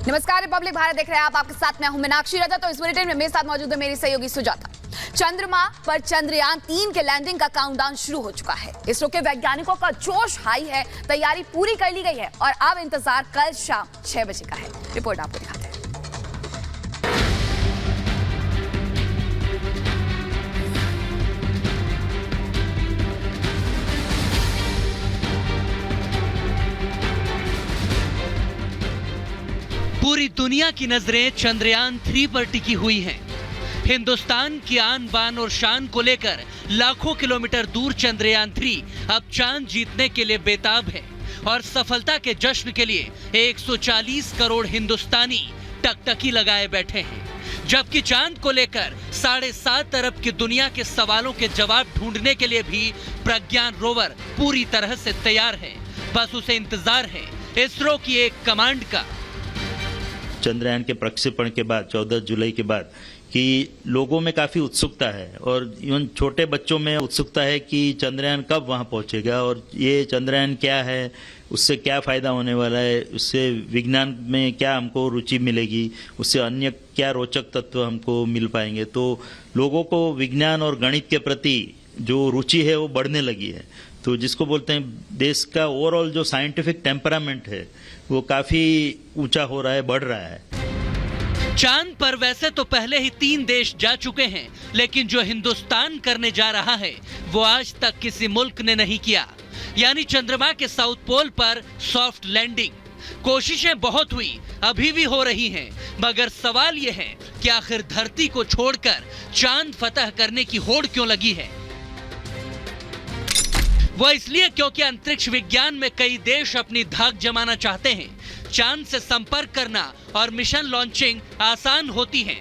नमस्कार, रिपब्लिक भारत देख रहे हैं आप। आपके साथ मैं हूं मीनाक्षी रजत। तो इस बुलेटिन में मेरे साथ मौजूद है मेरी सहयोगी सुजाता। चंद्रमा पर चंद्रयान 3 के लैंडिंग का काउंटडाउन शुरू हो चुका है। इसरो के वैज्ञानिकों का जोश हाई है, तैयारी पूरी कर ली गई है और अब इंतजार कल शाम 6 बजे का है। रिपोर्ट आपको दिखाते हैं। पूरी दुनिया की नजरें चंद्रयान 3 पर टिकी हुई हैं। हिंदुस्तान की आन बान और शान को लेकर लाखों किलोमीटर दूर चंद्रयान 3 अब चांद जीतने के लिए बेताब है और सफलता के जश्न के लिए 140 करोड़ हिंदुस्तानी टकटकी लगाए बैठे हैं। जबकि चांद को लेकर 7.5 अरब की दुनिया के सवालों के जवाब ढूंढने के लिए भी प्रज्ञान रोवर पूरी तरह से तैयार है। बस उसे इंतजार है इसरो की एक कमांड का। चंद्रयान के प्रक्षेपण के बाद 14 जुलाई के बाद कि लोगों में काफ़ी उत्सुकता है और इवन छोटे बच्चों में उत्सुकता है कि चंद्रयान कब वहां पहुंचेगा और ये चंद्रयान क्या है, उससे क्या फ़ायदा होने वाला है, उससे विज्ञान में क्या हमको रुचि मिलेगी, उससे अन्य क्या रोचक तत्व हमको मिल पाएंगे। तो लोगों को विज्ञान और गणित के प्रति जो रुचि है वो बढ़ने लगी है। तो जिसको बोलते हैं देश का ओवरऑल जो साइंटिफिक टेम्परामेंट है वो काफी ऊंचा हो रहा है, बढ़ रहा है। चांद पर वैसे तो पहले ही 3 देश जा चुके हैं, लेकिन जो हिंदुस्तान करने जा रहा है वो आज तक किसी मुल्क ने नहीं किया, यानी चंद्रमा के साउथ पोल पर सॉफ्ट लैंडिंग। कोशिशें बहुत हुई, अभी भी हो रही हैं, मगर सवाल ये है कि आखिर धरती को छोड़कर चांद फतह करने की होड़ क्यों लगी है। वह इसलिए क्योंकि अंतरिक्ष विज्ञान में कई देश अपनी धाक जमाना चाहते हैं। चांद से संपर्क करना और मिशन लॉन्चिंग आसान होती है।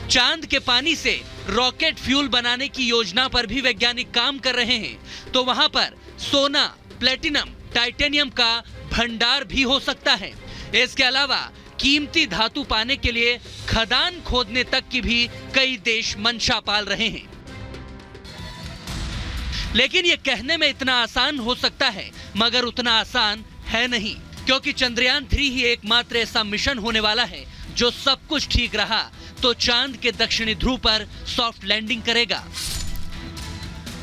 चांद के पानी से रॉकेट फ्यूल बनाने की योजना पर भी वैज्ञानिक काम कर रहे हैं। तो वहां पर सोना, प्लेटिनम, टाइटेनियम का भंडार भी हो सकता है। इसके अलावा कीमती धातु पाने के लिए खदान खोदने तक की भी कई देश मंशा पाल रहे हैं। लेकिन ये कहने में इतना आसान हो सकता है, मगर उतना आसान है नहीं, क्योंकि चंद्रयान 3 ही एकमात्र ऐसा मिशन होने वाला है जो सब कुछ ठीक रहा तो चांद के दक्षिणी ध्रुव पर सॉफ्ट लैंडिंग करेगा।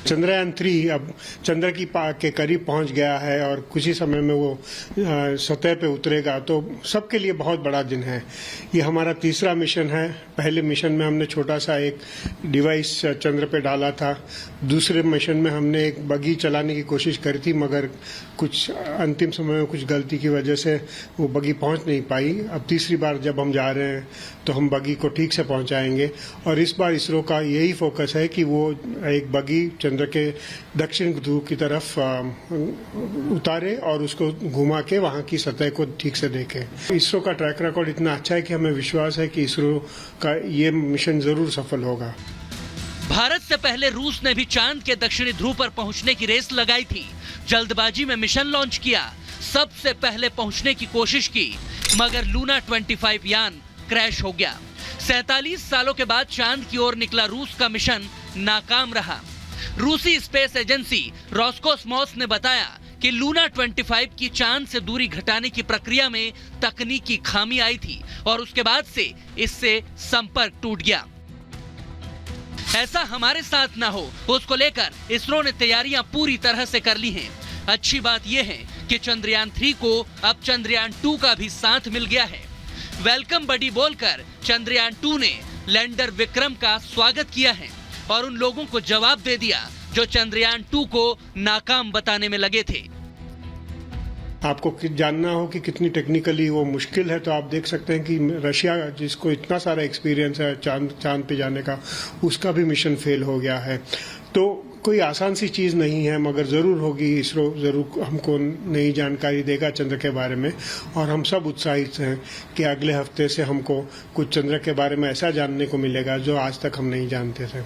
चंद्रयान 3 अब चंद्र के करीब पहुंच गया है और कुछ ही समय में वो सतह पे उतरेगा, तो सबके लिए बहुत बड़ा दिन है। ये हमारा तीसरा मिशन है। पहले मिशन में हमने छोटा सा एक डिवाइस चंद्र पे डाला था। दूसरे मिशन में हमने एक बगी चलाने की कोशिश करी थी, मगर कुछ अंतिम समय में कुछ गलती की वजह से वो बगी पहुंच नहीं पाई। अब तीसरी बार जब हम जा रहे हैं तो हम बगी को ठीक से पहुंचाएंगे और इस बार इसरो का यही फोकस है कि वो एक बगी चंद्र के दक्षिण ध्रुव की तरफ उतारे और उसको घुमा के वहां की सतह को ठीक से देखे। इसरो का ट्रैक रिकॉर्ड इतना अच्छा है कि हमें विश्वास है कि इसरो का ये मिशन जरूर सफल होगा। भारत से पहले रूस ने भी चांद के दक्षिणी ध्रुव पर पहुंचने की रेस लगाई थी। जल्दबाजी में मिशन लॉन्च किया, सबसे पहले पहुंचने की कोशिश की, मगर लूना 25 यान क्रैश हो गया। 47 सालों के बाद चांद की ओर निकला रूस का मिशन नाकाम रहा। रूसी स्पेस एजेंसी रोस्कोसमोस ने बताया कि लूना 25 की चांद से दूरी घटाने की प्रक्रिया में तकनीकी खामी आई थी और उसके बाद से इससे संपर्क टूट गया। ऐसा हमारे साथ ना हो, उसको लेकर इसरो ने तैयारियां पूरी तरह से कर ली हैं। अच्छी बात यह है कि चंद्रयान 3 को अब चंद्रयान 2 का भी साथ मिल गया है। वेलकम बडी बोलकर चंद्रयान 2 ने लैंडर विक्रम का स्वागत किया है और उन लोगों को जवाब दे दिया जो चंद्रयान 2 को नाकाम बताने में लगे थे। आपको जानना हो कि कितनी टेक्निकली वो मुश्किल है, तो आप देख सकते हैं कि रशिया, जिसको इतना सारा एक्सपीरियंस है चांद पे जाने का, उसका भी मिशन फेल हो गया है। तो कोई आसान सी चीज़ नहीं है, मगर ज़रूर होगी। इसरो ज़रूर हमको नई जानकारी देगा चंद्र के बारे में और हम सब उत्साहित हैं कि अगले हफ्ते से हमको कुछ चंद्र के बारे में ऐसा जानने को मिलेगा जो आज तक हम नहीं जानते थे।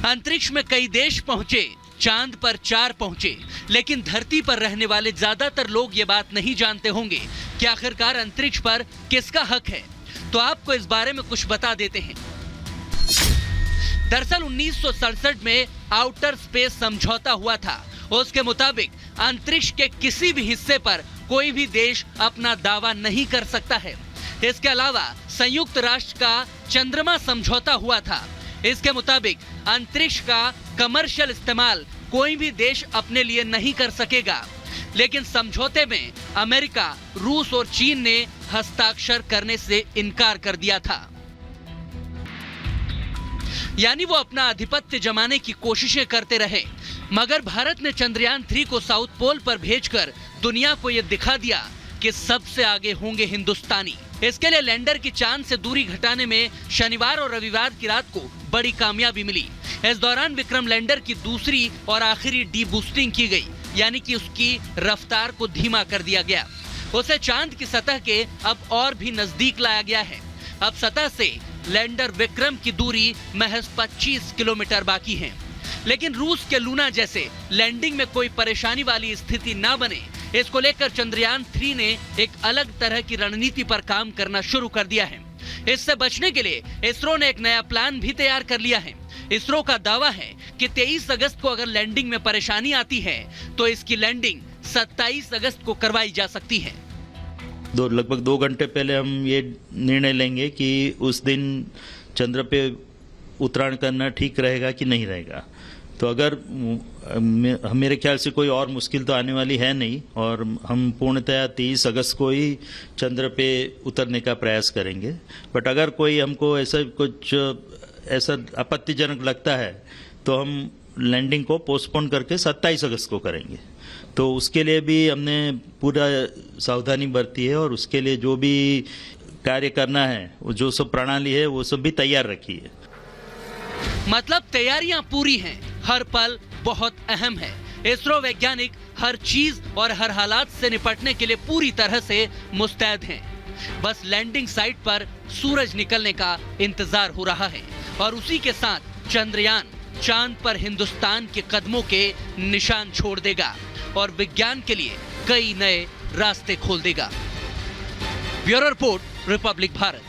अंतरिक्ष में कई देश पहुंचे, चांद पर 4 पहुंचे, लेकिन धरती पर रहने वाले ज्यादातर लोग ये बात नहीं जानते होंगे कि आखिरकार अंतरिक्ष पर किसका हक है। तो आपको इस बारे में कुछ बता देते हैं। दरअसल 1967 में आउटर स्पेस समझौता हुआ था। उसके मुताबिक अंतरिक्ष के किसी भी हिस्से पर कोई भी देश अपना दावा नहीं कर सकता है। इसके अलावा संयुक्त राष्ट्र का चंद्रमा समझौता हुआ था। इसके मुताबिक अंतरिक्ष का कमर्शियल इस्तेमाल कोई भी देश अपने लिए नहीं कर सकेगा, लेकिन समझौते में अमेरिका, रूस और चीन ने हस्ताक्षर करने से इनकार कर दिया था। यानी वो अपना आधिपत्य जमाने की कोशिशें करते रहे, मगर भारत ने चंद्रयान 3 को साउथ पोल पर भेजकर दुनिया को यह दिखा दिया कि सबसे आगे होंगे हिंदुस्तानी। इसके लिए लैंडर की चांद से दूरी घटाने में शनिवार और रविवार की रात को बड़ी कामयाबी मिली। इस दौरान विक्रम लैंडर की दूसरी और आखिरी डी बूस्टिंग की गई, यानी कि उसकी रफ्तार को धीमा कर दिया गया। उसे चांद की सतह के अब और भी नजदीक लाया गया है। अब सतह से लैंडर विक्रम की दूरी महज 25 किलोमीटर बाकी है। लेकिन रूस के लूना जैसे लैंडिंग में कोई परेशानी वाली स्थिति ना बने, इसको लेकर चंद्रयान 3 ने एक अलग तरह की रणनीति पर काम करना शुरू कर दिया है। इससे बचने के लिए इसरो ने एक नया प्लान भी तैयार कर लिया है। इसरो का दावा है कि 23 अगस्त को अगर लैंडिंग में परेशानी आती है तो इसकी लैंडिंग 27 अगस्त को करवाई जा सकती है। लगभग 2 घंटे पहले हम ये निर्णय लेंगे कि उस दिन चंद्र पे उतराण करना ठीक रहेगा कि नहीं रहेगा। तो अगर मेरे ख्याल से कोई और मुश्किल तो आने वाली है नहीं, और हम पूर्णतया 23 अगस्त को ही चंद्र पे उतरने का प्रयास करेंगे। बट अगर कोई हमको ऐसा आपत्तिजनक लगता है तो हम लैंडिंग को पोस्टपोन करके 27 अगस्त को करेंगे। तो उसके लिए भी हमने पूरा सावधानी बरती है, और उसके लिए जो भी कार्य करना है, जो सब प्रणाली है, वो सब भी तैयार रखी है। मतलब तैयारियां पूरी हैं, हर पल बहुत अहम है। इसरो वैज्ञानिक हर चीज और हर हालात से निपटने के लिए पूरी तरह से मुस्तैद हैं। बस लैंडिंग साइट पर सूरज निकलने का इंतजार हो रहा है, और उसी के साथ चंद्रयान चांद पर हिंदुस्तान के कदमों के निशान छोड़ देगा और विज्ञान के लिए कई नए रास्ते खोल देगा। Bureau report, Republic Bharat.